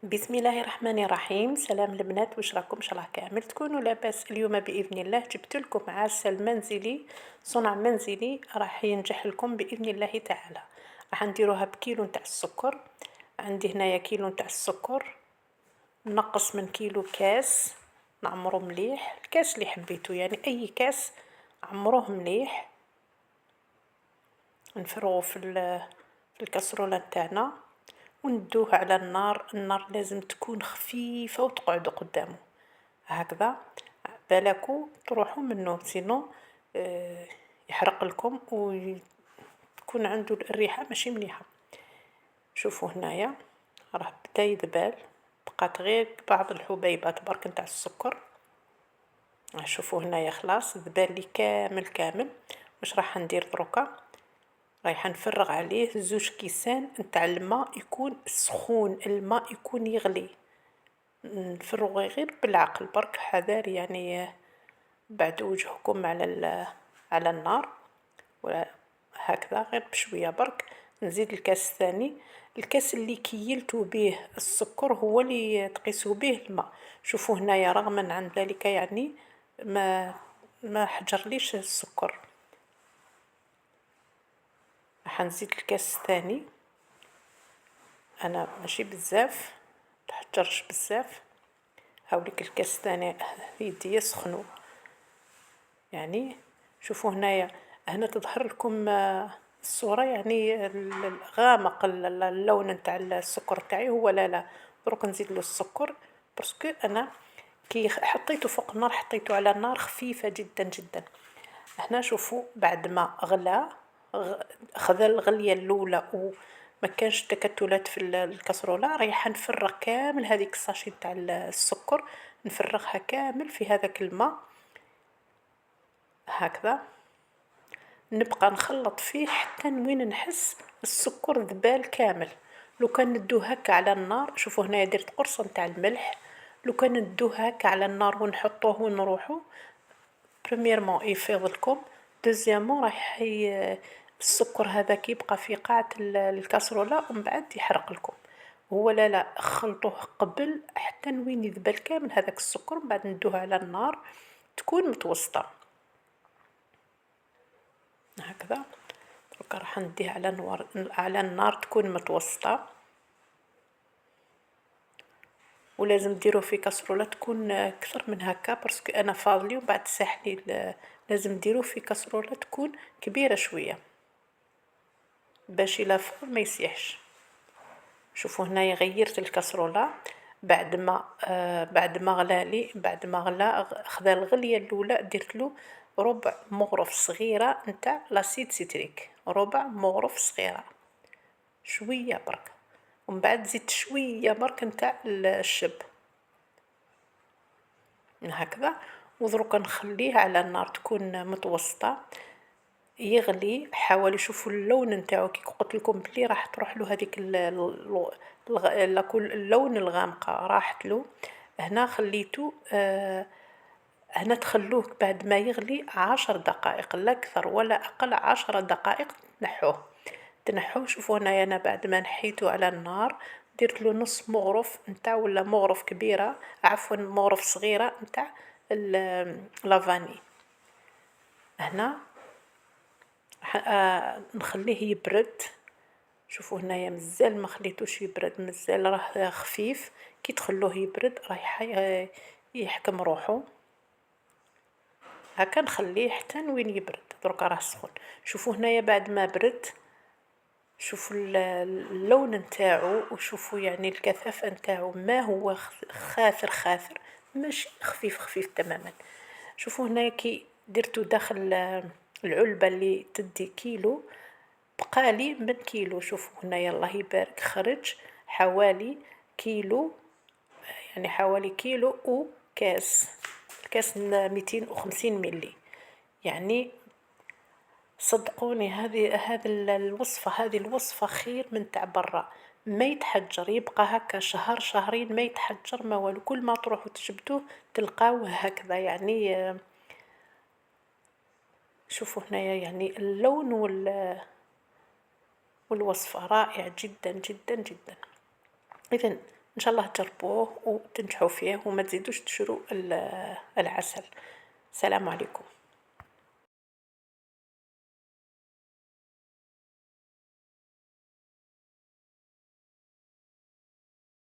بسم الله الرحمن الرحيم. سلام البنات، واش راكم؟ ان شاء الله كامل تكونوا لاباس. اليوم باذن الله جبت لكم عسل منزلي، صنع منزلي راح ينجح لكم باذن الله تعالى. راح نديروها بكيلو نتاع السكر. عندي هنايا كيلو نتاع السكر، نقص من كيلو كاس، نعمره مليح، الكاس اللي حبيتو يعني اي كاس عمروه مليح. نفرغه في الكسرولة نتاعنا وندوه على النار لازم تكون خفيفة وتقعد قدامه هكذا، بالكو تروحوا منه سينو يحرق لكم وتكون عنده الريحة ماشي مليحة. شوفوا هنايا راه بدا يذبال، بقات غير بعض الحبيبات برك نتاع السكر. شوفوا هنايا خلاص ذبال لي كامل كامل. واش راح ندير دروكا؟ رايحة نفرغ عليه 2 كيسان نتاع الماء، يكون سخون، الماء يكون يغلي. نفرغه غير بالعقل برك، حذر يعني بعد وجهكم على النار هكذا، غير بشوية برك. نزيد الكاس الثاني، الكاس اللي كيلتو به السكر هو اللي تقيسوا به الماء. شوفوا هنايا رغما عن ذلك يعني ما حجرليش السكر. راح نزيد الكاس الثاني، انا ماشي بزاف، تحجرش بزاف. هاوليك الكاس الثاني يدي يسخنوا يعني. شوفوا هنا تظهر لكم الصورة يعني الغامق اللون نتاع السكر تاعي هو. لا دروك نزيد له السكر باسكو انا كي حطيته فوق النار حطيته على النار خفيفة جدا جدا. هنا شوفوا بعد ما غلى، خذ الغلية الأولى وما كانش تكتلات في الكسرولة، رايحة نفرغ كامل هذيك الساشي تاع السكر، نفرغها كامل في هذاك الماء هكذا. نبقى نخلط فيه حتى وين نحس السكر ذبال كامل. لو كان ندوه هكا على النار، شوفوا هنايا درت قرصة نتاع الملح، لو كان ندوه هكا على النار ونحطوه ونروحو بريميرمون يفيض لكم، دوزيامون راح السكر هذاك يبقى في قاعة الكاسرولة ومن بعد يحرق لكم. هو لا خلطوه قبل حتى وين يذبل كامل هذاك السكر، من بعد ندوه على النار تكون متوسطة هكذا. درك راح نديه على النار تكون متوسطة، ولازم ديروه في كاسرولة تكون أكثر من هكا باسكو أنا فاضلي وبعد ساحلي. لازم ديروه في كاسرولة تكون كبيرة شوية باش إلا فوق ما يسيحش. شوفوا هنايا غيرت الكاسرولة بعد ما غلالي، بعد ما غلا خذا الغلية الأولى درت له ربع مغرف صغيرة نتاع لاسيد سيتريك، ربع مغرف صغيرة شوية برك، ومن بعد زدت شوية برك نتاع الشب هكذا. ودروكا نخليه على النار تكون متوسطة يغلي حوالي. شوفوا اللون نتاعو كي قلت لكم بلي راح تروح له هذيك اللون الغامقة راحت له. هنا خليته هنا تخلوه بعد ما يغلي 10 دقائق، لا أكثر ولا أقل، 10 دقائق تنحوه. شوفوا هنايا أنا بعد ما نحيته على النار درت له نص مغرف نتاع، ولا مغرف كبيرة عفوا مغرف صغيرة نتاع لافاني. هنا نخليه يبرد. شوفوا هنايا مازال ما خليتوش يبرد، مازال راه خفيف. كي تخلوه يبرد راح يحكم روحه هكا. نخليه حتى وين يبرد، دركا راه سخون. شوفوا هنايا بعد ما برد، شوفوا اللون نتاعو وشوفوا يعني الكثافة نتاعو، ما هو خاثر ماشي خفيف تماما. شوفوا هنايا كي درتو داخل العلبة اللي تدي كيلو، بقالي من كيلو. شوفوا هنايا الله يبارك خرج حوالي كيلو، يعني حوالي كيلو وكاس، الكاس 250 ملي يعني. صدقوني هذه الوصفة خير من تاع برا، ما يتحجر، يبقى هكا شهر شهرين ما يتحجر ما والو. كل ما تروحوا تجبدوه تلقاوه هكذا يعني. شوفوا هنايا يعني اللون والوصفة رائع جدا جدا جدا. إذن إن شاء الله تجربوه وتنجحوا فيه وما تزيدوش تشروا العسل. السلام عليكم.